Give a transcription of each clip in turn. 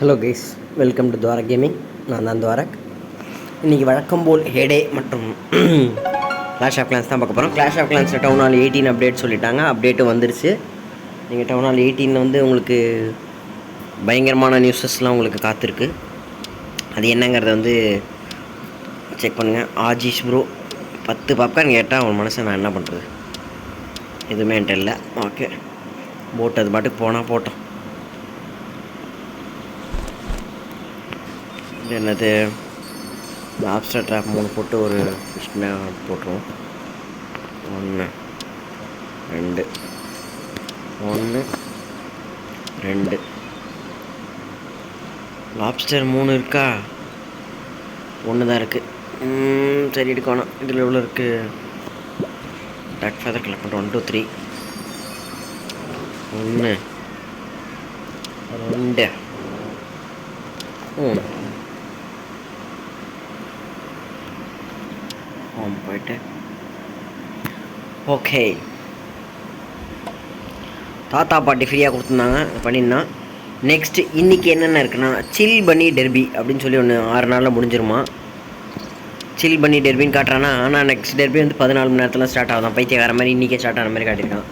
Hello guys, welcome to Dwarak gaming. நான் தான் துவாரக். இன்றைக்கி வழக்கம் போல் ஹேடே மற்றும் கிளாஷ் ஆஃப் கிளான்ஸ் தான் பார்க்க போகிறோம். கிளாஷ் ஆஃப் கிளான்ஸில் டவுன் ஹால் 18 அப்டேட் சொல்லிட்டாங்க. அப்டேட்டு வந்துருச்சு. நீங்கள் டவுன் ஹால் 18 வந்து உங்களுக்கு பயங்கரமான நியூஸஸ்லாம் உங்களுக்கு காத்திருக்கு. அது என்னங்கிறத வந்து செக் பண்ணுங்கள். ஆஜிஷ் ப்ரோ 10 பாப்கார்ன் கேட்டால் அவன் மனசை நான் என்ன பண்ணுறது? எதுவுமே என்கிட்ட இல்லை. ஓகே, போட்டு அது பாட்டுக்கு போனால் போட்டோம். என்னது லாப்ஸ்டர் ட்ராப் 3 போட்டு ஒரு ஃபிஷ்மே போட்டுருவோம். 1 2 1 2 லாப்ஸ்டர் 3 இருக்கா? 1 தான் இருக்குது. சரி, எடுக்கணும். இதில் எவ்வளோ இருக்குது? டக் ஃபெதர் கலெக்ட் பண்ணுறோம். 1 2 3 1 2 போயிட்டு ஓகே. தாத்தா பாட்டி ஃப்ரீயாக கொடுத்துருந்தாங்க, பண்ணியிருந்தான். நெக்ஸ்ட்டு இன்றைக்கி என்னென்ன இருக்குன்னா, சில் பன்னி டெர்பி அப்படின்னு சொல்லி ஒன்று 6 நாளில் முடிஞ்சிருமா. சில் பன்னி டெர்பின்னு காட்டுறான்னா, ஆனால் நெக்ஸ்ட் டெர்பி வந்து 14 மணி நேரத்தில் ஸ்டார்ட் ஆகுதான். பைத்தியக்கார மாதிரி இன்றைக்கே ஸ்டார்ட் ஆன மாதிரி காட்டியிருக்கான்.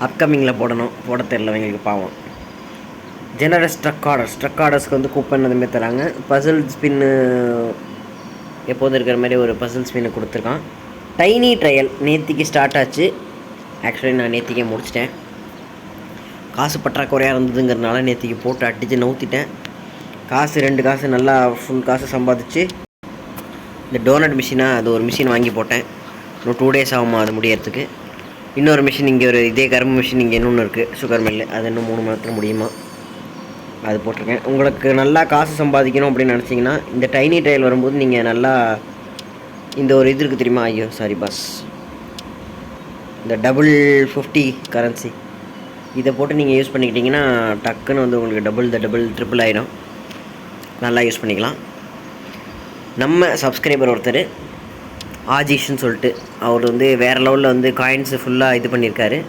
அப்கமிங்கில் போடணும், போட தெரிலவங்களுக்கு பாவம். ஜெனரல் ஸ்ட்ரக் ஆர்டர்ஸ்க்கு வந்து கூப்பன் அதுமாரி தராங்க. பசில் ஸ்பின்னு எப்போதும் இருக்கிற மாதிரி ஒரு பசில் ஸ்பின்னு கொடுத்துருக்கான். டைனி ட்ரையல் நேத்திக்கு ஸ்டார்ட் ஆச்சு. ஆக்சுவலி நான் நேத்திக்கே முடிச்சிட்டேன். காசு பற்றாக்குறையாக இருந்ததுங்கிறதுனால நேத்திக்கு போட்டு அடித்து நவுத்திட்டேன். காசு 2 காசு நல்லா ஃபுல் காசு சம்பாதிச்சு இந்த டோனட் மிஷினாக அது ஒரு மிஷின் வாங்கி போட்டேன். இன்னும் 2 டேஸ் ஆகுமா அது முடியறதுக்கு. இன்னொரு மிஷின் இங்கே ஒரு இதே கரும்பு மிஷின் இங்கே இன்னொன்று இருக்குது, சுகர் மில்லு. அது இன்னும் 3 மணி நேரத்தில் முடியுமா, அது போட்டிருக்கேன். உங்களுக்கு நல்லா காசு சம்பாதிக்கணும் அப்படின்னு நினச்சிங்கன்னா இந்த டைனி ட்ரையல் வரும்போது நீங்கள் நல்லா இந்த ஒரு இது இருக்குது தெரியுமா? ஐயோ சாரி பாஸ், இந்த டபுள் 50 கரன்சி இதை போட்டு நீங்கள் யூஸ் பண்ணிக்கிட்டிங்கன்னா டக்குன்னு வந்து உங்களுக்கு டபுள் ட்ரிபிள் ஆகிடும். நல்லா யூஸ் பண்ணிக்கலாம். நம்ம சப்ஸ்கிரைபர் ஒருத்தர் ஆஜிஷ்ன்னு சொல்லிட்டு அவர் வந்து வேறு லெவலில் வந்து காயின்ஸு ஃபுல்லாக இது பண்ணியிருக்காரு.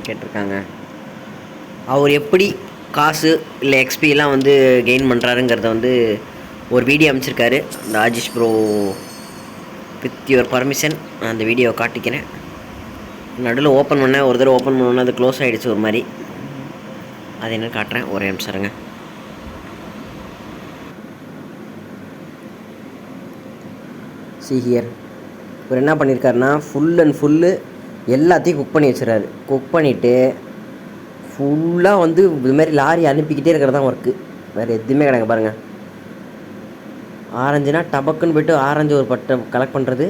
கேட்டிருக்காங்க அவர் எப்படி காசு இல்லை எக்ஸ்பிலாம் வந்து கெயின் பண்ணுறாருங்கிறத வந்து ஒரு வீடியோ அமைச்சிருக்காரு அந்த ஆஜிஷ் ப்ரோ. வித் யுவர் பர்மிஷன் நான் அந்த வீடியோவை காட்டிக்கிறேன். நடுவில் ஓப்பன் பண்ணேன், ஒரு தடவை ஓப்பன் பண்ணோன்னா அது க்ளோஸ் ஆகிடுச்சு ஒரு மாதிரி. அது என்ன காட்டுறேன், ஒரே நிமிஷம்ங்க. see here, இவர் என்ன பண்ணியிருக்காருன்னா ஃபுல் அண்ட் ஃபுல்லு எல்லாத்தையும் குக் பண்ணி வச்சுறாரு. குக் பண்ணிவிட்டு ஃபுல்லாக வந்து இதுமாரி லாரி அனுப்பிக்கிட்டே இருக்கிறது தான் ஒர்க்கு, வேறு எதுவுமே கிடையாது. பாருங்கள், ஆரஞ்சுனா டபக்குன்னு போய்ட்டு ஆரஞ்சு ஒரு பட்டை கலெக்ட் பண்ணுறது,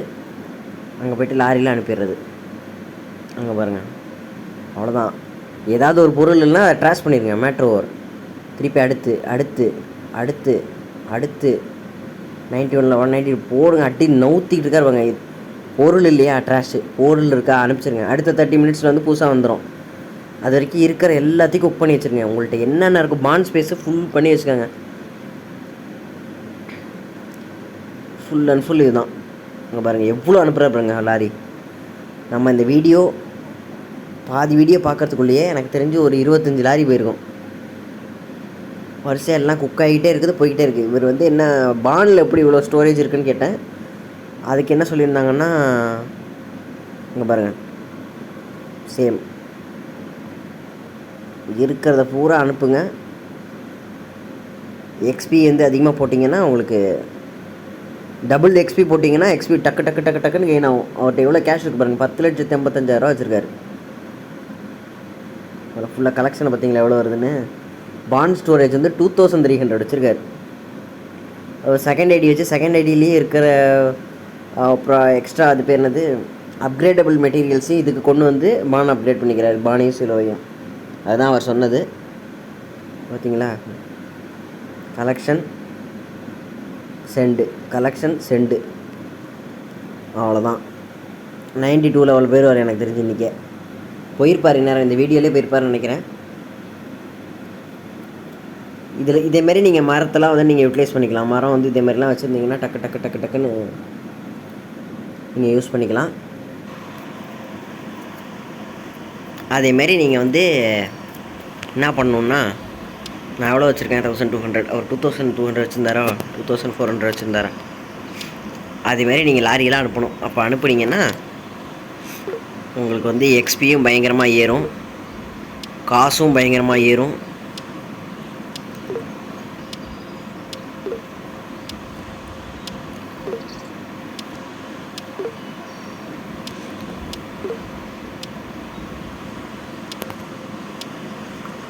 அங்கே போய்ட்டு லாரியில் அனுப்பிடுறது. அங்கே பாருங்கள், அவ்வளோதான். ஏதாவது ஒரு பொருள் இல்லைன்னா ட்ராஷ் பண்ணிடுங்க, மேட்ரு ஓவர். திருப்பி அடுத்து அடுத்து அடுத்து அடுத்து 91 190 போடுங்க, அட்டி நவுத்திக்கிட்டு இருக்காரு. பாருங்க, பொருள் இல்லையா ட்ராஷு, பொருள் இருக்கா அனுப்பிச்சிருங்க. அடுத்த 30 மினிட்ஸில் வந்து புதுசாக வந்துடும். அது வரைக்கும் இருக்கிற எல்லாத்தையும் குக் பண்ணி வச்சுருங்க. உங்கள்கிட்ட என்னென்ன இருக்கும் பாண்ட் ஸ்பேஸை ஃபுல் பண்ணி வச்சுக்கோங்க. ஃபுல் அண்ட் ஃபுல் இதுதான். அங்கே பாருங்கள் எவ்வளோ அனுப்புகிற பாருங்க லாரி. நம்ம இந்த வீடியோ பாதி வீடியோ பார்க்குறதுக்குள்ளேயே எனக்கு தெரிஞ்சு ஒரு 25 லாரி போயிருக்கும். வரிசையாக எல்லாம் குக் ஆகிட்டே இருக்குது, போய்கிட்டே இருக்குது. இவர் வந்து என்ன பாண்டில் எப்படி இவ்வளோ ஸ்டோரேஜ் இருக்குதுன்னு கேட்டேன். அதுக்கு என்ன சொல்லியிருந்தாங்கன்னா, இங்கே பாருங்கள், சேம் இருக்கிறத பூரா அனுப்புங்க. எக்ஸ்பி வந்து அதிகமாக போட்டிங்கன்னா உங்களுக்கு டபுள் எக்ஸ்பி போட்டிங்கன்னா எக்ஸ்பி டக்கு டக்கு டக்கு டக்குன்னு கெயின் ஆகும். அவர்கிட்ட எவ்வளோ கேஷ் இருக்குது பாருங்கள், 10,85,000 வச்சுருக்காரு. அதில் ஃபுல்லாக கலெக்ஷனை பார்த்தீங்களா எவ்வளோ வருதுன்னு. பாண்ட் ஸ்டோரேஜ் வந்து 2300 வச்சுருக்காரு. செகண்ட் ஐடி வச்சு செகண்ட் ஐடியிலேயே இருக்கிற அப்புறம் எக்ஸ்ட்ரா அது பேர் என்னது அப்கிரேடபிள் மெட்டீரியல்ஸையும் இதுக்கு கொண்டு வந்து பான் அப்கிரேட் பண்ணிக்கிறாரு, பானையும் சிலோவையும். அதுதான் அவர் சொன்னது. பார்த்தீங்களா, கலெக்ஷன் செண்டு அவ்வளோதான். 92 லெவல் பேர் வரும் எனக்கு தெரிஞ்சு. இன்றைக்கே போயிருப்பார், நேரம் இந்த வீடியோலேயே போயிருப்பாருன்னு நினைக்கிறேன். இதில் இதேமாரி நீங்கள் மரத்தெல்லாம் வந்து நீங்கள் யூட்டிலைஸ் பண்ணிக்கலாம். மரம் வந்து இதேமாரிலாம் வச்சுருந்தீங்கன்னா டக்கு டக்கு டக்கு டக்குன்னு நீங்கள் யூஸ் பண்ணிக்கலாம். அதேமாரி நீங்கள் வந்து என்ன பண்ணணுன்னா, நான் எவ்வளோ வச்சுருக்கேன் 1200, அவர் 2200 வச்சுருந்தாரோ 2400 வச்சுருந்தாரா, அதேமாதிரி நீங்கள் லாரியெலாம் அனுப்பணும். அப்போ அனுப்புனீங்கன்னா உங்களுக்கு வந்து எக்ஸ்பியும் பயங்கரமாக ஏறும், காசும் பயங்கரமாக ஏறும்.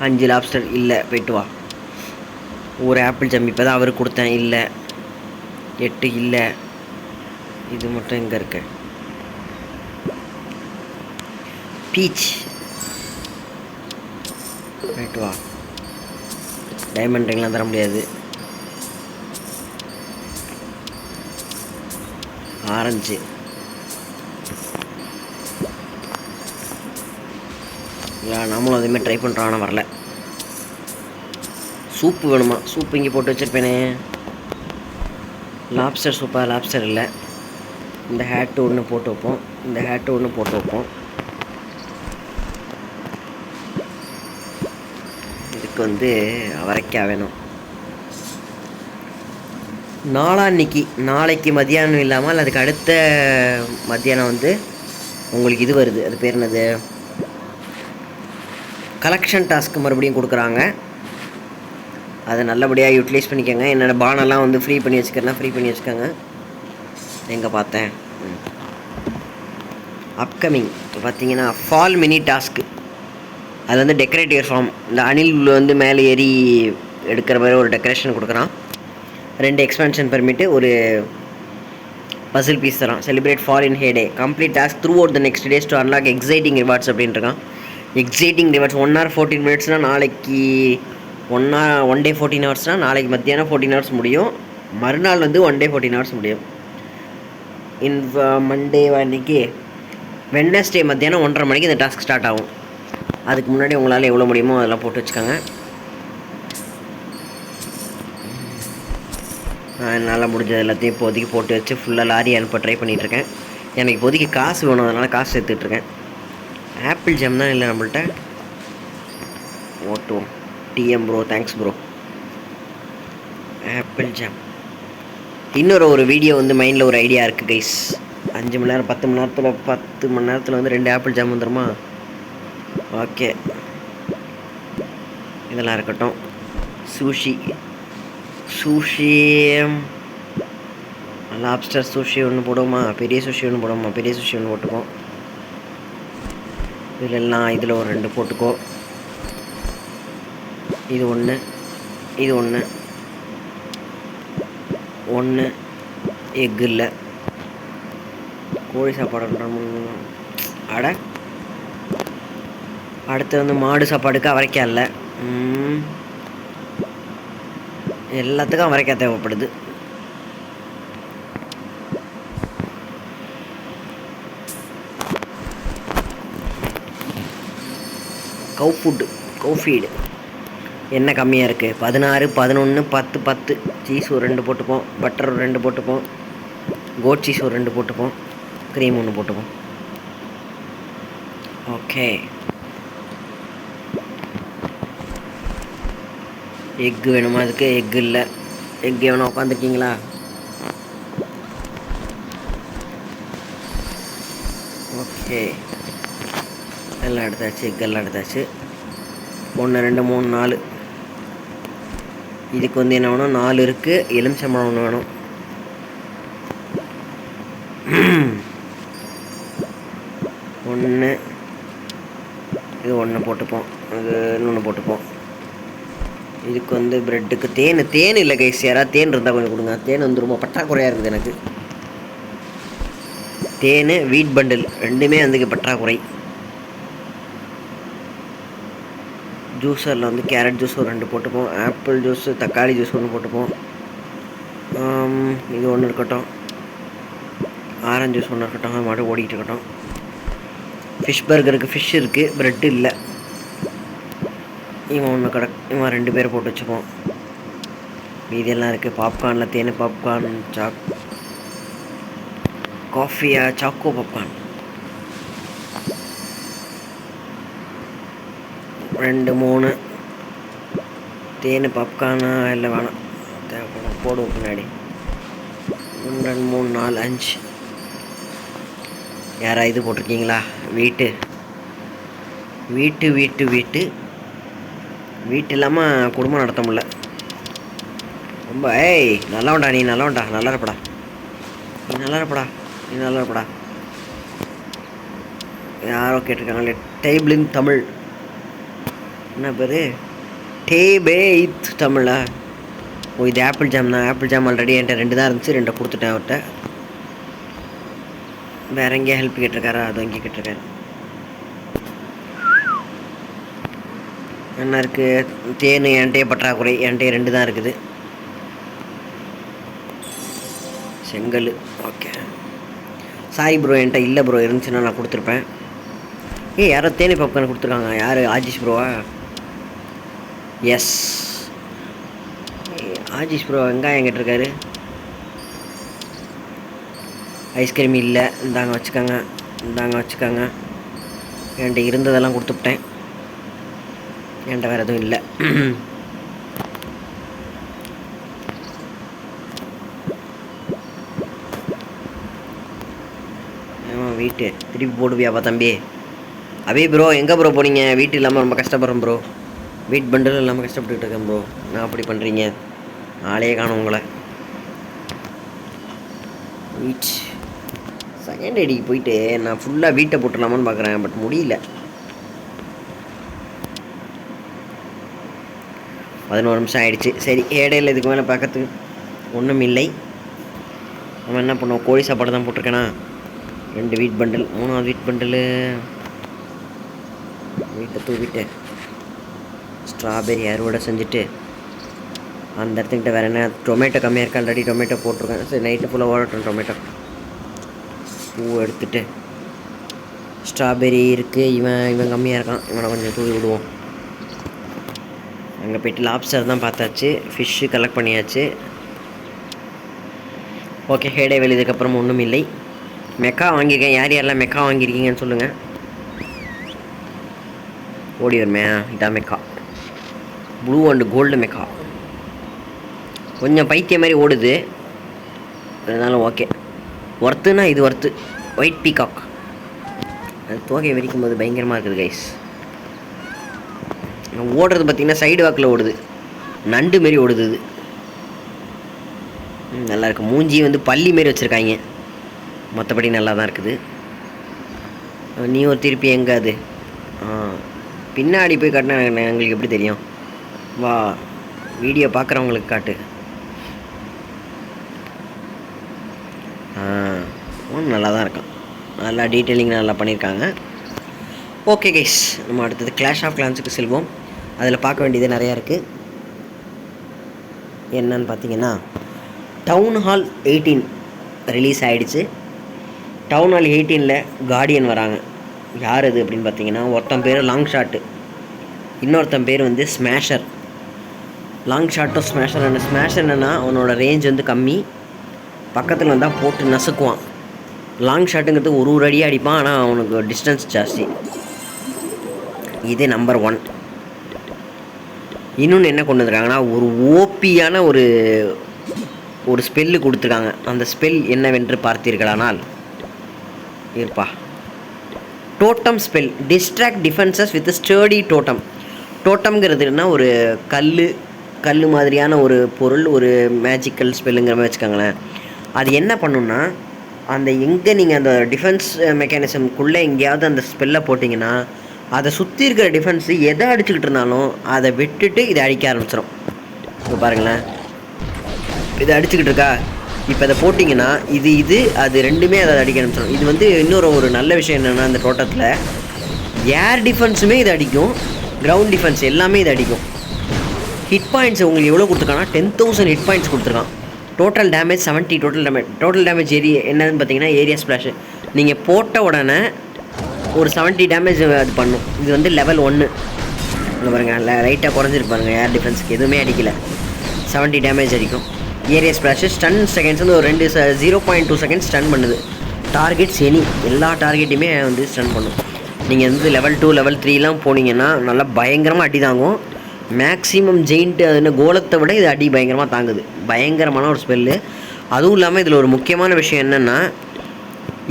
அஞ்சு லாப்ஸ்டர் இல்லை, போய்ட்டு வா. ஒரு ஆப்பிள் ஜம் இப்போ தான் அவருக்கு கொடுத்தேன், இல்லை. 8 இல்லை. இது மட்டும் எங்கே இருக்கு? பீச், போய்ட்டு வா. டைமண்ட் ரிங்லாம் தர முடியாது. ஆரஞ்சு, இல்லை நம்மளும் அதேமாதிரி ட்ரை பண்ணுறோம், ஆனால் வரல. சூப்பு வேணுமா? சூப்பு இங்கே போட்டு வச்சுருப்பேனே. லாப்ஸ்டர் சூப்பா? லாப்ஸ்டர் இல்லை. இந்த ஹேட்டு ஒன்று போட்டு வைப்போம், இந்த ஹேட்டு ஒன்று போட்டு வைப்போம். இதுக்கு வந்து அவரைக்காய் வேணும். நாளைக்கு மத்தியானம் இல்லாமல் அதுக்கு அடுத்த மத்தியானம் வந்து உங்களுக்கு இது வருது, அது பேர் என்னது, கலெக்ஷன் டாஸ்க்கு மறுபடியும் கொடுக்குறாங்க. அதை நல்லபடியாக யூட்டிலைஸ் பண்ணிக்கோங்க. என்னோடய பானெல்லாம் வந்து ஃப்ரீ பண்ணி வச்சுக்கிறேன்னா ஃப்ரீ பண்ணி வச்சுக்கோங்க. எங்கே பார்த்தேன், அப்கமிங் பார்த்தீங்கன்னா ஃபால் மினி டாஸ்க்கு. அது வந்து டெக்கரேட்டிவ் ஃபார்ம். இந்த அணில் வந்து மேலே ஏறி எடுக்கிற மாதிரி ஒரு டெக்கரேஷன் கொடுக்குறான். 2 எக்ஸ்பென்ஷன் பெர்மிட்டு, ஒரு பசில் பீஸ் தரான். Celebrate fall in Hay Day, complete task throughout the next days to unlock exciting rewards அப்படின்ட்டுருக்கான். எக்ஸைட்டிங் ரிவார்ட்ஸ் 1 hour 14 minutesனால் நாளைக்கு 1 day 14 hours நாளைக்கு மத்தியானம் 14 hours முடியும். மறுநாள் வந்து 1 day 14 hours முடியும். மண்டே அன்றைக்கி வெட்னஸ்டே மத்தியானம் 1:30 மணிக்கு இந்த டாஸ்க் ஸ்டார்ட் ஆகும். அதுக்கு முன்னாடி உங்களால் எவ்வளோ முடியுமோ அதெல்லாம் போட்டு வச்சுக்கோங்க. என்னால் முடிஞ்சது எல்லாத்தையும் இப்போதைக்கு போட்டு வச்சு ஃபுல்லாக லாரி அனுப்ப ட்ரை பண்ணிகிட்ருக்கேன். எனக்கு இப்போதைக்கு காசு வேணும், அதனால் காசு சேர்த்துட்ருக்கேன். ஆப்பிள் ஜாம் தான் இல்லை நம்மள்ட்ட. ஓட்டுவோம். DM bro, thanks bro. Apple jam. இன்னொரு வீடியோ வந்து மைண்டில் ஒரு ஐடியா இருக்குது கைஸ். 5 மணி நேரம் 10 மணி நேரத்தில் வந்து 2 ஆப்பிள் ஜாம் வந்துடுமா? ஓகே, இதெல்லாம் இருக்கட்டும். சூஷி லாப்ஸ்டர் சூஷி ஒன்று போடுவோமா? பெரிய சூஷி ஒன்று போடுவோமா? பெரிய சூஷி ஒன்று போட்டுக்கோ. இதில் ஒரு 2 போட்டுக்கோ. இது ஒன்று, இது ஒன்று எக் இல்லை. கோழி சாப்பாடு அட. அடுத்து வந்து மாடு சாப்பாடுக்கு அவரைக்காய் இல்லை. எல்லாத்துக்கும் அவரைக்காய் தேவைப்படுது. கவு ஃபீடு என்ன கம்மியாக இருக்குது? 16, 11, 10, 10. சீஸ் ஒரு 2 போட்டுப்போம், பட்டர் ஒரு 2 போட்டுப்போம், கோட் சீஸ் ஒரு 2 போட்டுப்போம், க்ரீம் 1 போட்டுப்போம். ஓகே, எக்கு வேணுமா? அதுக்கு எக் இல்லை. எக் வேணும். உட்காந்துருக்கீங்களா? ஓகே, எல்லாம் எடுத்தாச்சு. எக்கெல்லாம் எடுத்தாச்சு. 1 2 3 4. இதுக்கு வந்து என்ன வேணும்? 4 இருக்குது. எலுமிச்சம்பழம் 1 வேணும். ஒன்று, இது 1 போட்டுப்போம், அது இன்னொன்று போட்டுப்போம். இதுக்கு வந்து ப்ரெட்டுக்கு தேன் இல்லை கைஸ். யாராவது தேன் இருந்தால் கொஞ்சம் கொடுங்க. தேன் வந்து ரொம்ப பற்றாக்குறையாக இருக்குது எனக்கு. தேன், வீட் பண்டில் ரெண்டுமே வந்து பற்றாக்குறை. ஜூஸரில் வந்து கேரட் ஜூஸ் ஒரு 2 போட்டுப்போம், ஆப்பிள் ஜூஸு, தக்காளி ஜூஸ் 1 போட்டுப்போம். இது 1 இருக்கட்டும். ஆரஞ்சு ஜூஸ் 1 இருக்கட்டும். அது மட்டும் ஓடிக்கிட்டு இருக்கட்டும். ஃபிஷ் பர்கருக்கு ஃபிஷ் இருக்குது, ப்ரெட் இல்லை. இவன் 1 இவன் 2 பேர் போட்டு வச்சுப்போம். மீதியெல்லாம் இருக்குது. பாப்கார்னில் தேன், பாப்கார்ன், காஃபியா, சாக்கோ பாப்கார்ன் 2 3 தேன் பப்கார்னா இல்லை வேணாம், தேவைப்படும் போடுவோம் பின்னாடி. 1 2 3 4 5. யாரா இது போட்டிருக்கீங்களா? வீட்டு வீட்டு வீட்டு வீட்டு வீட்டு இல்லாமல் குடும்பம் நடத்த முடியல ரொம்ப. ஏய் நல்லவன்டா, நீ நல்லவன்டா, நல்லா இருப்படா, நீ நல்லா இருப்படா, நீ நல்லா இருப்படா. யாரோ கேட்டிருக்காங்களே டேபிளின் தமிழ், என்ன பேர்? டேபேத் தமிழா? ஓ இது ஆப்பிள் ஜாம் தான். ஆப்பிள் ஜாம் ஆல்ரெடி என்கிட்ட 2 தான் இருந்துச்சு, 2 கொடுத்துட்டேன் அவர்கிட்ட. வேற எங்கேயா ஹெல்ப் கேட்டிருக்காரா? அது எங்கே கேட்டிருக்காரு. என்ன இருக்குது? தேன் என்கிட்டே பற்றாக்குறை, என்கிட்டே 2 தான் இருக்குது. செங்கல் ஓகே. சாரி ப்ரோ, என்கிட்ட இல்லை ப்ரோ, இருந்துச்சுன்னா நான் கொடுத்துருப்பேன். யாரோ தேனி பாப்கார்ன் கொடுத்துருக்காங்க. யார்? ஆஜிஷ் ப்ரோவா? Yes Ajish bro. வெங்காயம் கேட்டிருக்காரு. ஐஸ்கிரீம் இல்லை, இந்தாங்க வச்சுக்கோங்க, இந்தாங்க வச்சுக்கோங்க. என்கிட்ட இருந்ததெல்லாம் கொடுத்துட்டேன், என்கிட்ட வேறு எதுவும் இல்லை. ஆமாம் வீட்டு திருப்பி போடுவியாப்பா தம்பி? அபி ப்ரோ எங்கே ப்ரோ போனீங்க? வீட்டு இல்லாமல் ரொம்ப கஷ்டப்படுறேன் ப்ரோ, வீட் பண்டில் இல்லாமல் கஷ்டப்பட்டுக்கிட்டு இருக்கேன் ப்ரோ. நான் அப்படி பண்ணுறீங்க, ஆளையே காணும் உங்களை. வீட் செகண்ட் ஐடிக்கு போயிட்டு நான் ஃபுல்லாக வீட்டை போட்டுடலாமான்னு பார்க்குறேன், பட் முடியல. 11 நிமிஷம் ஆகிடுச்சு. சரி ஏடையில் இதுக்கு மேலே பார்க்கறதுக்கு ஒன்றும் இல்லை. நம்ம என்ன பண்ணுவோம், கோழி சாப்பாடு தான் போட்டிருக்கேனா. 2 வீட் பண்டில், 3வது வீட் பண்டில் வீட்டை தூவிட்டு ஸ்ட்ராபெரி அறுவடை செஞ்சுட்டு அந்த இடத்துக்கிட்ட வேறு என்ன டொமேட்டோ கம்மியாக இருக்கா, ஆல்ரெடி டொமேட்டோ போட்டிருக்கேன். சரி நைட்டு ஃபுல்லாக ஓடட்டும். டொமேட்டோ பூ எடுத்துகிட்டு ஸ்ட்ராபெரி இருக்குது, இவன் கம்மியாக இருக்கான், இவனை கொஞ்சம் தூவி விடுவோம். அங்கே போய்ட்டு லாப்ஸ்டர் தான் பார்த்தாச்சு, ஃபிஷ்ஷு கலெக்ட் பண்ணியாச்சு. ஓகே ஹேடே வெளியதுக்கப்புறம் ஒன்றும் இல்லை. மெக்கா வாங்கியிருக்கேன். யார் யாரெல்லாம் மெக்கா வாங்கியிருக்கீங்கன்னு சொல்லுங்கள். ஓடி வருமே, இதான் Mecca, blue and gold Mecca. கொஞ்சம் பைத்திய மாதிரி ஓடுது, இருந்தாலும் ஓகே. ஒர்த்துனா இது ஒர்த்து. ஒயிட் பீகாக், அது தோகை வெடிக்கும் போது பயங்கரமாக இருக்குது கைஸ். ஓடுறது பார்த்திங்கன்னா சைடு வாக்கில் ஓடுது, நண்டு மாரி ஓடுது. இது நல்லாயிருக்கு. மூஞ்சி வந்து பள்ளி மாரி வச்சுருக்காங்க, மற்றபடி நல்லா தான் இருக்குது. நீ ஒரு திருப்பி எங்கே அது? பின்னாடி போய் காட்டினா எங்களுக்கு எப்படி தெரியும்? வா வீடியோ பார்க்குறவங்களுக்கு காட்டு. நல்லா தான் இருக்கான், நல்லா டீட்டெயிலிங் நல்லா பண்ணியிருக்காங்க. ஓகே கைஸ், நம்ம அடுத்தது கிளாஷ் ஆஃப் கிளான்ஸுக்கு செல்வோம். அதில் பார்க்க வேண்டியது நிறையா இருக்குது. என்னன்னு பார்த்தீங்கன்னா டவுன் ஹால் 18 ரிலீஸ் ஆகிடுச்சு. டவுன் ஹால் 18ல் கார்டியன் வராங்க. யார் அது அப்படின்னு பார்த்தீங்கன்னா, ஒருத்தன் பேர் லாங் ஷாட்டு, இன்னொருத்தன் பேர் வந்து ஸ்மேஷர். லாங் ஷாட்டும் ஸ்மேஷர் என்ன? ஸ்மேஷர் என்னென்னா அவனோட ரேஞ்ச் வந்து கம்மி, பக்கத்தில் வந்தால் போட்டு நசுக்குவான். லாங் ஷாட்டுங்கிறது ஒரு அடியாக அடிப்பான், ஆனால் அவனுக்கு டிஸ்டன்ஸ் ஜாஸ்தி. இது நம்பர் 1. இன்னொன்று என்ன கொண்டு வந்துருக்காங்கன்னா, ஒரு ஓபியான ஒரு ஸ்பெல்லு கொடுத்துருக்காங்க. அந்த ஸ்பெல் என்னவென்று பார்த்தீர்களானால் இருப்பா, totem spell. Distract defences with sturdy totem. டோட்டம்ங்கிறதுனா ஒரு கல் மாதிரியான ஒரு பொருள், ஒரு மேஜிக்கல் ஸ்பெல்லுங்கிற மாதிரி வச்சுக்கோங்களேன். அது என்ன பண்ணுன்னா, அந்த எங்கே நீங்கள் அந்த டிஃபென்ஸ் மெக்கானிசம்குள்ளே எங்கேயாவது அந்த ஸ்பெல்லை போட்டிங்கன்னா, அதை சுற்றி இருக்கிற டிஃபென்ஸு எதை அடிச்சுக்கிட்டு இருந்தாலும் அதை விட்டுட்டு இதை அடிக்க ஆரம்பிச்சிடும். இப்போ பாருங்களேன், இதை அடிச்சுக்கிட்டு இருக்கா, இப்போ அதை போட்டிங்கன்னா இது அது ரெண்டுமே அதை அடிக்க ஆரம்பிச்சிடும். இது வந்து இன்னொரு நல்ல விஷயம் என்னென்னா, அந்த தோட்டத்தில் ஏர் டிஃபென்ஸுமே இது அடிக்கும், கிரவுண்ட் டிஃபென்ஸ் எல்லாமே இது அடிக்கும். ஹிட் பாயிண்ட்ஸ் உங்களுக்கு எவ்வளோ கொடுத்துருக்காங்கன்னா 10,000 ஹிட் பாயிண்ட்ஸ் கொடுத்துருக்கான். Total damage 70. டோட்டல் டேமேஜ் என்னன்னு பார்த்தீங்கன்னா ஏரியா ஸ்ப்ளாஷு. நீங்கள் போட்ட உடனே ஒரு 70 டேமேஜ் அது பண்ணும். இது வந்து லெவல் 1. இங்கே பாருங்கள், லைட்டாக குறைஞ்சிருக்கு பாருங்கள். ஏர் டிஃபென்ஸுக்கு எதுவுமே அடிக்கலை, 70 டேமேஜ் அடிக்கும். ஏரியா ஸ்ப்ளாஷு ஸ்டன் செகண்ட்ஸ் வந்து ஒரு 0.2 செகண்ட்ஸ் ஸ்டன் பண்ணுது. டார்கெட்ஸ் எல்லா டார்கெட்டையுமே வந்து ஸ்டன் பண்ணும். நீங்கள் வந்து லெவல் 2 லெவல் 3லாம் போனீங்கன்னா நல்லா பயங்கரமாக அடி தாங்கும். மேக்ஸிமம் ஜெயிண்ட்டு அதுன்னு கோலத்தை விட இது அடி பயங்கரமாக தாங்குது. பயங்கரமான ஒரு ஸ்பெல்லு. அதுவும் இல்லாமல் இதில் ஒரு முக்கியமான விஷயம் என்னென்னா,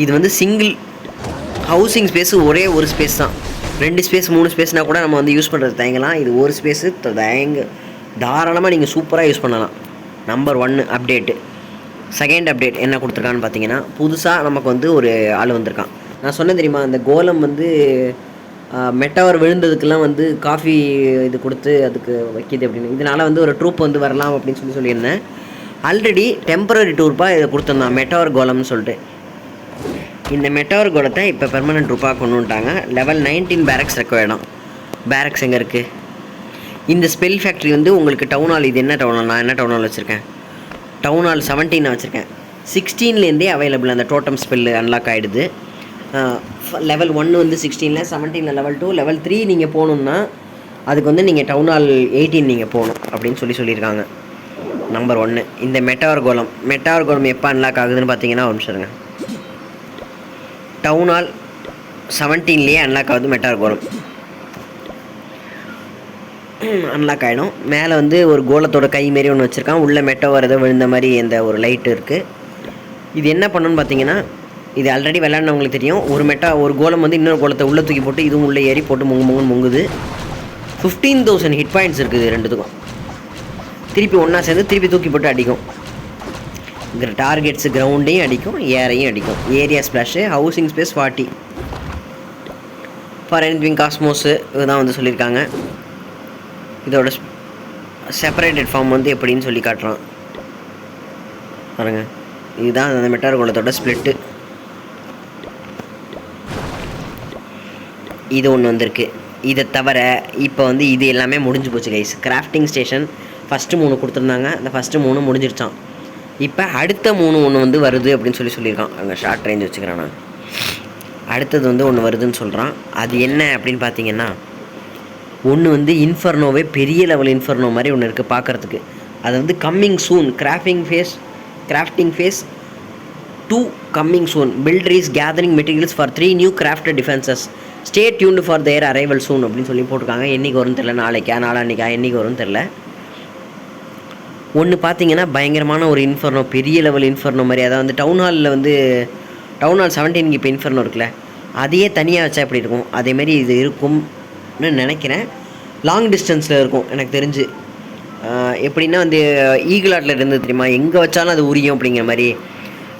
இது வந்து சிங்கிள் ஹவுசிங் ஸ்பேஸு ஒரே ஒரு ஸ்பேஸ் தான். 2 ஸ்பேஸ் 3 ஸ்பேஸ்னால் கூட நம்ம வந்து யூஸ் பண்ணுறது தயங்கலாம். இது ஒரு ஸ்பேஸு தாராளமாக நீங்கள் சூப்பராக யூஸ் பண்ணலாம். Number 1 update. செகண்ட் அப்டேட் என்ன கொடுத்துருக்கான்னு பார்த்தீங்கன்னா, புதுசாக நமக்கு வந்து ஒரு ஆள் வந்திருக்கான். நான் சொன்னேன் தெரியுமா, அந்த கோலம் வந்து மெட்டவர் விழுந்ததுக்கெல்லாம் வந்து காஃபி இது கொடுத்து அதுக்கு வைக்கிது அப்படின்னு. இதனால் வந்து ஒரு ட்ரூப் வந்து வரலாம் அப்படின்னு சொல்லியிருந்தேன். ஆல்ரெடி டெம்பரரி டூர்ப்பாக இதை கொடுத்துருந்தான், மெட்டவர் கோலம்னு சொல்லிட்டு. இந்த மெட்டவர் கோலத்தை இப்போ பெர்மனன்ட் ட்ரூப்பாக கொண்டு வந்துட்டாங்க. லெவல் 19 பேரக்ஸ் ரெக்வயர்டாம். பேரக்ஸ் எங்கே இருக்குது? இந்த ஸ்பெல் ஃபேக்ட்ரி வந்து உங்களுக்கு டவுன் ஹால். இது என்ன டவுன் ஹால்? நான் என்ன டவுன் ஹால் வச்சுருக்கேன்? டவுன் ஹால் 17 வச்சுருக்கேன். 16லேருந்தே அவைலபிள் அந்த டோட்டம் ஸ்பெல்லு அன்லாக் ஆகிடுது. லெவல் 1 வந்து 16ல், 17ல் லெவல் 2, லெவல் 3 நீங்கள் போகணுன்னா அதுக்கு வந்து நீங்கள் டவுன் ஹால் 18 நீங்கள் போகணும் அப்படின்னு சொல்லியிருக்காங்க. நம்பர் 1 இந்த மெட்டவர் கோலம் எப்போ அன்லாக் ஆகுதுன்னு பார்த்தீங்கன்னா ஒரு நிமிஷம் இருங்க. டவுன் ஹால் 17லேயே அன்லாக் ஆகுது. மெட்டவர் கோலம் அன்லாக் ஆகிடும். மேலே வந்து ஒரு கோலத்தோட கை மாரி ஒன்று வச்சுருக்கான். உள்ளே மெட்டவர் ஏதோ விழுந்த மாதிரி எந்த ஒரு லைட்டு இருக்குது. இது என்ன பண்ணணும்னு பார்த்தீங்கன்னா, இது ஆல்ரெடி விளையாடினவங்களுக்கு தெரியும். ஒரு கோலம் வந்து இன்னொரு கோலத்தை உள்ளே தூக்கி போட்டு இதுவும் உள்ளே ஏறி போட்டு முங்குது. 15,000 ஹிட் பாயிண்ட்ஸ் இருக்குது ரெண்டுத்துக்கும். திருப்பி ஒன்றா சேர்ந்து திருப்பி தூக்கி போட்டு அடிக்கும். டார்கெட்ஸு கிரவுண்டையும் அடிக்கும், ஏரையும் அடிக்கும். Area splash, housing space 40 for anything cosmos இதுதான் வந்து சொல்லியிருக்காங்க. இதோட செப்பரேட்டட் ஃபார்ம் வந்து எப்படின்னு சொல்லி காட்டுறான் பாருங்க. இதுதான் அந்த மெட்டவர் கோலத்தோட ஸ்ப்ளிட்டு. இது ஒன்று வந்திருக்கு. இதை தவிர இப்போ வந்து இது எல்லாமே முடிஞ்சு போச்சு கைஸ். கிராஃப்டிங் ஸ்டேஷன் ஃபஸ்ட்டு 3 கொடுத்துருந்தாங்க. அந்த ஃபஸ்ட்டு 3 முடிஞ்சிருச்சான். இப்போ அடுத்த 3 ஒன்று வந்து வருது அப்படின்னு சொல்லியிருக்கான். அங்கே ஷார்ட் ரேஞ்ச் வச்சுக்கிறேன் நான். அடுத்தது வந்து ஒன்று வருதுன்னு சொல்கிறான். அது என்ன அப்படின்னு பார்த்தீங்கன்னா, ஒன்று வந்து இன்ஃபர்னோவே பெரிய லெவல் இன்ஃபர்னோ மாதிரி ஒன்று இருக்குது பார்க்குறதுக்கு. அது வந்து coming soon. Crafting phase 2 coming soon. Builder is gathering materials for 3 new crafted defenses. Stay tuned for their arrival soon அப்படின்னு சொல்லி போட்டிருக்காங்க. என்றைக்கு வரும்னு தெரில, நாளான்னிக்கா என்றைக்கு வரும்னு தெரில. ஒன்று பார்த்தீங்கன்னா பயங்கரமான ஒரு இன்ஃபர்னோ, பெரிய லெவல் இன்ஃபர்னோ மாதிரி. அதாவது வந்து டவுன் ஹாலில் வந்து டவுன் ஹால் 17 இப்போ இன்ஃபர்னோ இருக்குல்ல, அதையே தனியாக வச்சா எப்படி இருக்கும் அதேமாரி இது இருக்கும்னு நினைக்கிறேன். லாங் டிஸ்டன்ஸில் இருக்கும் எனக்கு தெரிஞ்சு. எப்படின்னா வந்து ஈகிள் ஆட்டில் இருந்து தெரியுமா, எங்கே வச்சாலும் அது உரியும் அப்படிங்கிற மாதிரி.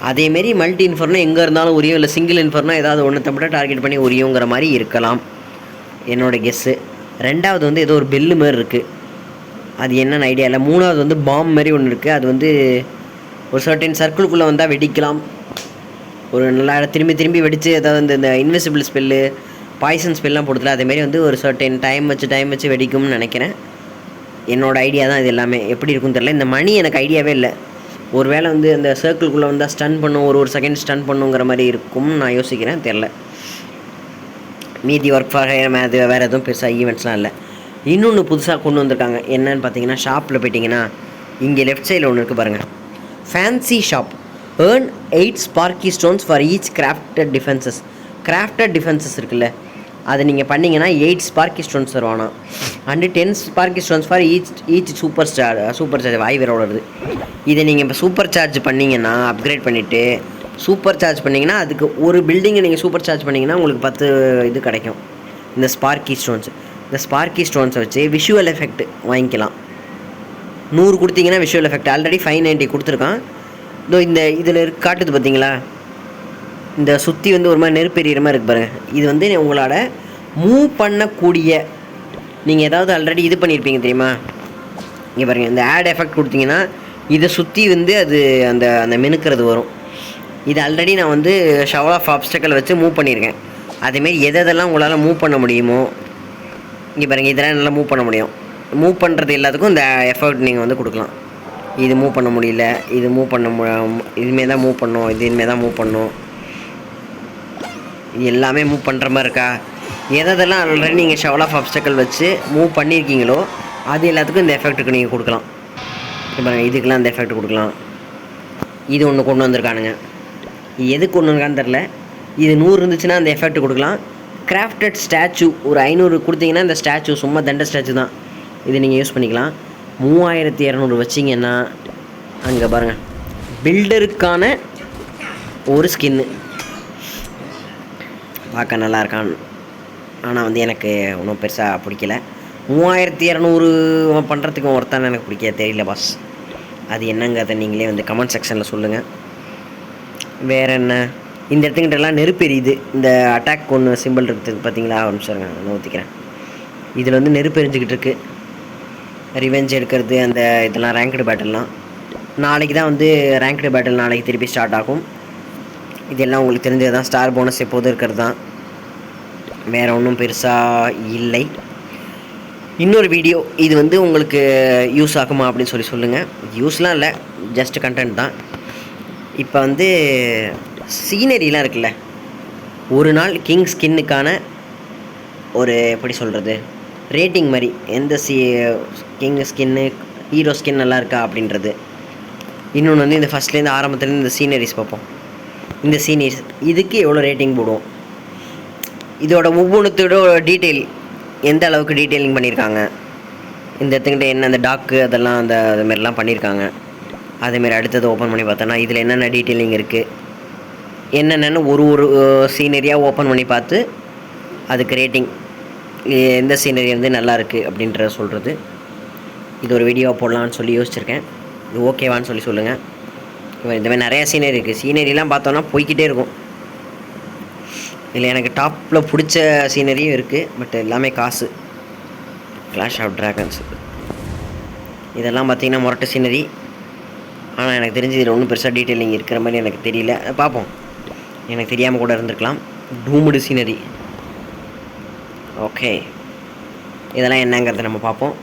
அதேமாரி மல்டி இன்ஃபர்னோ எங்கே இருந்தாலும் உரியும், இல்லை சிங்கிள் இன்ஃபர்னோ ஏதாவது ஒன்று மட்டும் டார்கெட் பண்ணி உரியுங்கிற மாதிரி இருக்கலாம் என்னோடய கெஸ்ஸு. ரெண்டாவது வந்து ஏதோ ஒரு பெல்லு மாதிரி இருக்குது, அது என்னென்னு ஐடியா இல்லை. மூணாவது வந்து பாம் மாதிரி ஒன்று இருக்குது. அது வந்து ஒரு சர்டன் சர்க்கிள்குள்ளே வந்தால் வெடிக்கலாம். ஒரு நல்லா திரும்பி வெடித்து ஏதாவது இந்த இன்விசிபிள் ஸ்பெல்லு பாய்சன் ஸ்பெல்லாம் போடுறதுல அதேமாரி வந்து ஒரு சர்டன் டைம் வச்சு வெடிக்கும்னு நினைக்கிறேன். என்னோடய ஐடியா தான் இது எல்லாமே. எப்படி இருக்குன்னு தெரில. இந்த மணி எனக்கு ஐடியாவே இல்லை. ஒரு வேளை வந்து அந்த சர்க்கிள்குள்ளே வந்தால் ஸ்டன் பண்ணும், ஒரு செகண்ட் ஸ்டன் பண்ணுங்கிற மாதிரி இருக்கும்னு நான் யோசிக்கிறேன். தெரில. மீதி ஒர்க் ஃபார் ஹையர் அது வேறு எதுவும் பெருசாக ஈவெண்ட்ஸ்லாம் இல்லை. இன்னொன்று புதுசாக கொண்டு வந்திருக்காங்க. என்னன்னு பார்த்தீங்கன்னா, ஷாப்பில் போய்ட்டிங்கன்னா இங்கே லெஃப்ட் சைடில் ஒன்று இருக்குது பாருங்கள், fancy shop. Earn 8 sparky stones for each crafted defenses இருக்குல்ல, அதை நீங்கள் பண்ணிங்கன்னா 8 ஸ்பார்க்கி ஸ்டோன்ஸ் தருவானா. And 10 sparky stones for each supercharge வாய் வேற வருது. இதை நீங்கள் இப்போ சூப்பர் சார்ஜ் பண்ணிங்கன்னா, அப்கிரேட் பண்ணிவிட்டு சூப்பர் சார்ஜ் பண்ணிங்கன்னா, அதுக்கு ஒரு பில்டிங்கை நீங்கள் சூப்பர் சார்ஜ் பண்ணிங்கன்னா உங்களுக்கு 10 இது கிடைக்கும், இந்த ஸ்பார்க்கி ஸ்டோன்ஸ். இந்த ஸ்பார்க்கி ஸ்டோன்ஸை வச்சு விஷுவல் எஃபெக்ட் வாங்கிக்கலாம். 100 கொடுத்தீங்கன்னா விஷுவல் எஃபெக்ட் ஆல்ரெடி 590 கொடுத்துருக்கான். இதோ இந்த இதில் காட்டுது பார்த்தீங்களா, இந்த சுற்றி வந்து ஒரு மாதிரி நெருப்பு எறிகிற மாதிரி இருக்குது பாருங்கள். இது வந்து உங்களோட மூவ் பண்ணக்கூடிய, நீங்கள் ஏதாவது ஆல்ரெடி இது பண்ணியிருப்பீங்க தெரியுமா, இங்கே பாருங்கள், இந்த ஆட் எஃபெக்ட் கொடுத்தீங்கன்னா இதை சுற்றி வந்து அது அந்த அந்த மினுக்கிறது வரும். இது ஆல்ரெடி நான் வந்து ஷவர் ஆஃப் ஆப்ஸ்டக்கல் வச்சு மூவ் பண்ணியிருக்கேன். அதேமாரி எதெல்லாம் உங்களால் மூவ் பண்ண முடியுமோ, இங்கே பாருங்கள், இதெல்லாம் நல்லா மூவ் பண்ண முடியும். மூவ் பண்ணுறது எல்லாத்துக்கும் இந்த எஃபர்ட் நீங்கள் வந்து கொடுக்கலாம். இது மூவ் பண்ண முடியல, இது மூவ் பண்ண இதுமே தான் மூவ் பண்ணோம், இதுமே தான் மூவ் பண்ணோம், இது எல்லாமே மூவ் பண்ணுற மாதிரி இருக்கா. எதெல்லாம் ஆல்ரெடி நீங்கள் ஷவர் ஆஃப் ஆப்ஸ்டக்கல் வச்சு மூவ் பண்ணியிருக்கீங்களோ அது எல்லாத்துக்கும் இந்த எஃபெக்ட்டுக்கு நீங்கள் கொடுக்கலாம். இப்போ இதுக்கெல்லாம் இந்த எஃபெக்ட் கொடுக்கலாம். இது ஒன்று கொண்டு வந்திருக்கானுங்க. எதுக்கு கொண்டு வந்திருக்கான்னு தெரில. இது 100 இருந்துச்சுன்னா அந்த எஃபெக்ட் கொடுக்கலாம். கிராஃப்டட் ஸ்டாச்சு ஒரு 500 கொடுத்தீங்கன்னா இந்த ஸ்டாச்சு சும்மா தண்ட ஸ்டாச்சு தான். இது நீங்கள் யூஸ் பண்ணிக்கலாம். 3200 வச்சிங்கன்னா அங்கே பாருங்கள், பில்டருக்கான ஒரு ஸ்கின்னு பார்க்க நல்லா இருக்கான். ஆனால் வந்து எனக்கு ஒன்றும் பெருசாக பிடிக்கல. 3200 பண்ணுறதுக்கு ஒருத்தான எனக்கு பிடிக்க தெரியல பாஸ். அது என்னங்கிறத நீங்களே வந்து கமெண்ட் செக்ஷனில் சொல்லுங்கள். வேறு என்ன, இந்த இடத்துக்கிட்டலாம் நெருப்பு எரியுது. இந்த அட்டாக் ஒன்று சிம்பிள் இருக்குது பார்த்தீங்களா, ஒரு நிமிஷம் நான் ஊற்றிக்கிறேன். இதில் வந்து நெருப்பு எரிஞ்சிக்கிட்டு இருக்குது. ரிவெஞ்ச் எடுக்கிறது அந்த இதெல்லாம் ரேங்க்டு பேட்டில்லாம் நாளைக்கு தான் வந்து ரேங்க்டு பேட்டில் நாளைக்கு திருப்பி ஸ்டார்ட் ஆகும். இதெல்லாம் உங்களுக்கு தெரிஞ்சது தான். ஸ்டார் போனஸ் எப்போதும் இருக்கிறது தான், வேறு ஒன்றும் பெருசாக இல்லை. இன்னொரு வீடியோ இது வந்து உங்களுக்கு யூஸ் ஆகுமா அப்படின்னு சொல்லுங்கள். யூஸ்லாம் இல்லை, ஜஸ்ட் கண்டென்ட் தான். இப்போ வந்து சீனரிலாம் இருக்குல்ல, ஒரு நாள் கிங் ஸ்கின்னுக்கான ஒரு எப்படி சொல்கிறது ரேட்டிங் மாதிரி, எந்த கிங் ஸ்கின்னு ஹீரோ ஸ்கின் நல்லா இருக்கா அப்படின்றது. இன்னொன்று வந்து இந்த ஃபஸ்ட்லேருந்து ஆரம்பத்துலேருந்து இந்த சீனரிஸ் பார்ப்போம். இந்த சீனரிஸ் இதுக்கு எவ்வளோ ரேட்டிங் போடுவோம், இதோட ஒவ்வொன்றுத்தோட டீட்டெயில் எந்த அளவுக்கு டீட்டெயிலிங் பண்ணியிருக்காங்க, இந்த இடத்துக்கிட்ட என்ன அந்த டாக்கு அதெல்லாம் அந்த அதுமாரிலாம் பண்ணியிருக்காங்க. அதேமாரி அடுத்தது ஓப்பன் பண்ணி பார்த்தோன்னா இதில் என்னென்ன டீட்டெயிலிங் இருக்குது, என்னென்னு ஒரு சீனரியாக ஓப்பன் பண்ணி பார்த்து அதுக்கு ரேட்டிங் எந்த சீனரி வந்து நல்லா இருக்குது அப்படின்றத சொல்கிறது. இது ஒரு வீடியோ போடலான்னு சொல்லி யோசிச்சிருக்கேன். இது ஓகேவான்னு சொல்லுங்கள். இந்தமாதிரி நிறையா சீனரி இருக்குது. சீனரிலாம் பார்த்தோன்னா போய்கிட்டே இருக்கும். இதில் எனக்கு டாப்பில் பிடிச்ச சீனரியும் இருக்குது, பட் எல்லாமே காசு. கிளாஷ் ஆஃப் ட்ராகன்ஸ் இதெல்லாம் பார்த்திங்கன்னா முரட்டு சீனரி. ஆனால் எனக்கு தெரிஞ்சு இதில் ஒன்றும் பெருசாக டீட்டெயிலிங் இருக்கிற மாதிரி எனக்கு தெரியல. பார்ப்போம், எனக்கு தெரியாமல் கூட இருந்திருக்கலாம். டூமுடு சீனரி ஓகே, இதெல்லாம் என்னங்கிறத நம்ம பார்ப்போம்.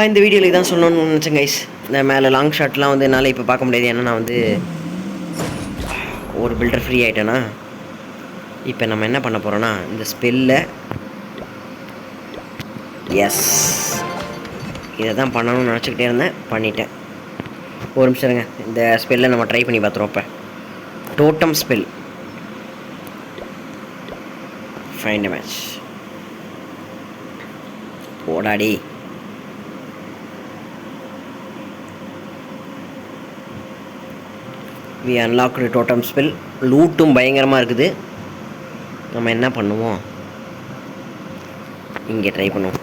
இந்த வீடியோவில் இதான் சொல்லணும்னு நினச்சேன் கைஸ். இந்த மேலே லாங் ஷாட்லாம் வந்து என்னால் இப்போ பார்க்க முடியாது, ஏன்னா நான் வந்து ஒரு பில்டர் ஃப்ரீ ஆகிட்டேன்னா. இப்போ நம்ம என்ன பண்ண போகிறோன்னா இந்த ஸ்பெல்லை எஸ் இதை தான் பண்ணணும்னு நினச்சிக்கிட்டே இருந்தேன், பண்ணிட்டேன். ஒரு நிமிஷம் இருங்க, இந்த ஸ்பெல்லை நம்ம ட்ரை பண்ணி பார்த்துருவோம். இப்போ டோட்டம் ஸ்பெல் ஃபைண்ட் மேட்ச் போடாடி. We unlocked totem spell. லூட்டும் பயங்கரமாக இருக்குது. நம்ம என்ன பண்ணுவோம், இங்கே ட்ரை பண்ணுவோம்.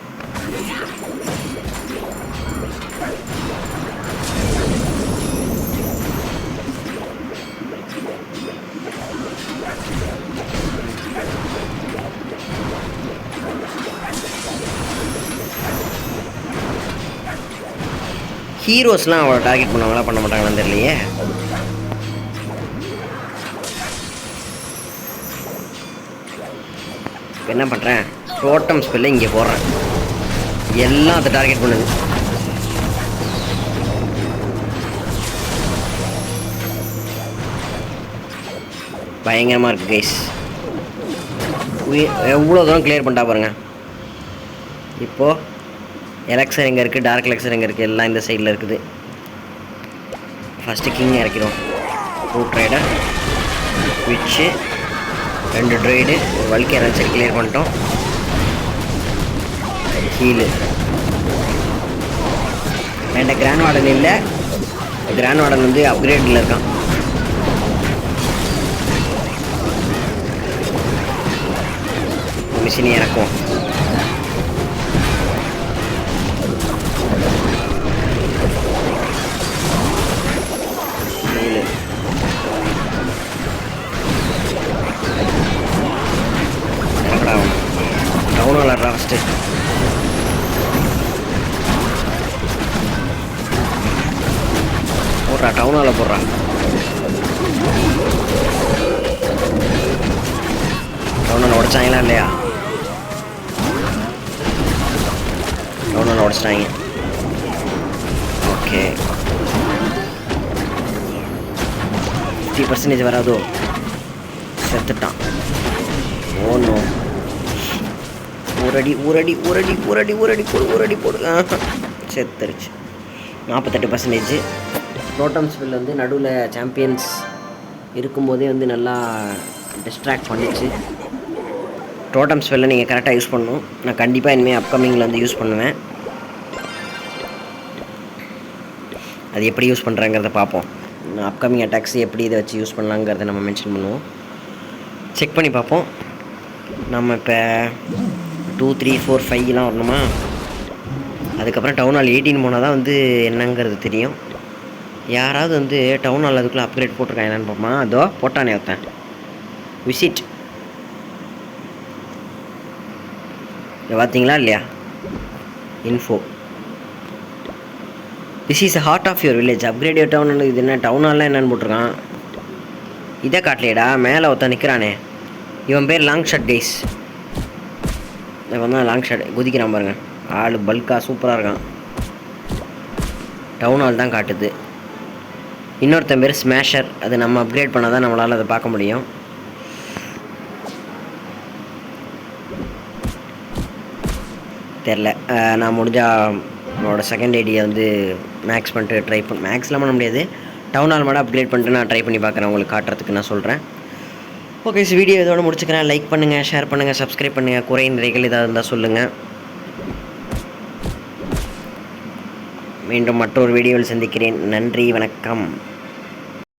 ஹீரோஸ்லாம் அவ்வளோ டார்கெட் பண்ணுவாங்களா பண்ண மாட்டாங்களான்னு தெரியலையே. என்ன பண்ணுறேன், டோட்டம் ஸ்பெல்லை இங்கே போடுறேன், எல்லாம் அதை டார்கெட் பண்ணுது. பயங்கரமாக இருக்குது கைஸ். எவ்வளோ தூரம் கிளியர் பண்ணிட்டா பாருங்கள். இப்போது எலக்சர் எங்கே இருக்குது, டார்க் எலக்சர் எங்கே இருக்குது, எல்லாம் இந்த சைடில் இருக்குது. ஃபஸ்ட்டு கிங் இறக்கிறோம். ரூட் ரைடர், விட்ச்சு, 2 ட்ரைடு, ஒரு வல்கி எலக்சர் கிளியர் பண்ணிட்டோம். ஹீலு என்கிட்ட கிராண்ட் வார்டன் இல்லை. கிராண்ட் வார்டன் வந்து அப்கிரேடில் இருக்கான். மிஷினை இறக்குவோம். Down விளாட்றா first. போடுறா, டவுனால் போடுறா. டவுனால் உடச்சாங்களா இல்லையா? டவுனால் உடச்சிட்டாங்க. ஓகே, 50% வராதோ, செத்துட்டான். ஓனோ, ஒரு அடி போடு. செத்துருச்சு. 48%. டோட்டம் ஸ்பெல் வந்து நடுவில் சாம்பியன்ஸ் இருக்கும்போதே வந்து நல்லா டிஸ்ட்ராக்ட் பண்ணிச்சு. டோட்டம் ஸ்பெல்லை நீங்கள் கரெக்டாக யூஸ் பண்ணணும். நான் கண்டிப்பாக இனிமேல் அப்கமிங்கில் வந்து யூஸ் பண்ணுவேன். அது எப்படி யூஸ் பண்ணுறாங்கிறத பார்ப்போம். அப்கமிங் அட்டாக்ஸ் எப்படி இதை வச்சு யூஸ் பண்ணலாங்கிறத நம்ம மென்ஷன் பண்ணுவோம். செக் பண்ணி பார்ப்போம். நம்ம இப்போ 2, 3, 4, 5 வரணுமா? அதுக்கப்புறம் டவுன் ஹால் 18 போனால் தான் வந்து என்னங்கிறது தெரியும். யாராவது வந்து டவுன் ஹால் அதுக்குள்ளே அப்கிரேட் போட்டிருக்காங்க என்னென்னு பார்ப்போமா? அதோ போட்டானே ஒருத்தன் விசிட். இதை பார்த்தீங்களா இல்லையா? Info, this is heart of your village, upgrade your town. இது என்ன டவுன் ஹால்லாம் என்னென்னு போட்டிருக்கான்? இதை காட்டலையடா, மேலே ஒருத்தன் நிற்கிறானே, இவன் பேர் லாங் ஷாட் கைஸ். இவன் தான் லாங் ஷாட், குதிக்கிறான் பாருங்கள். ஆள் பல்காக சூப்பராக இருக்கான். டவுன் ஹால் தான் காட்டுது. இன்னொருத்தன் பேர் ஸ்மேஷர், அது நம்ம அப்கிரேட் பண்ணால் தான் நம்மளால் அதை பார்க்க முடியும். தெரில, நான் முடிஞ்சால் என்னோடய செகண்ட் ஐடியை வந்து மேக்ஸ் பண்ணிட்டு மேக்ஸ்லாம் பண்ண முடியாது, டவுன் ஹால் மட்டும் அப்கிரேட் பண்ணிட்டு நான் ட்ரை பண்ணி பார்க்குறேன், உங்களுக்கு காட்டுறதுக்கு நான் சொல்கிறேன். ஓகே, வீடியோ இதோட முடிச்சுக்கிறேன். லைக் பண்ணுங்கள், ஷேர் பண்ணுங்கள், சப்ஸ்கிரைப் பண்ணுங்கள். குறை நிறைகள் ஏதாவது இருந்தால் சொல்லுங்கள். மீண்டும் மற்றொரு வீடியோவில் சந்திக்கிறேன். நன்றி, வணக்கம்.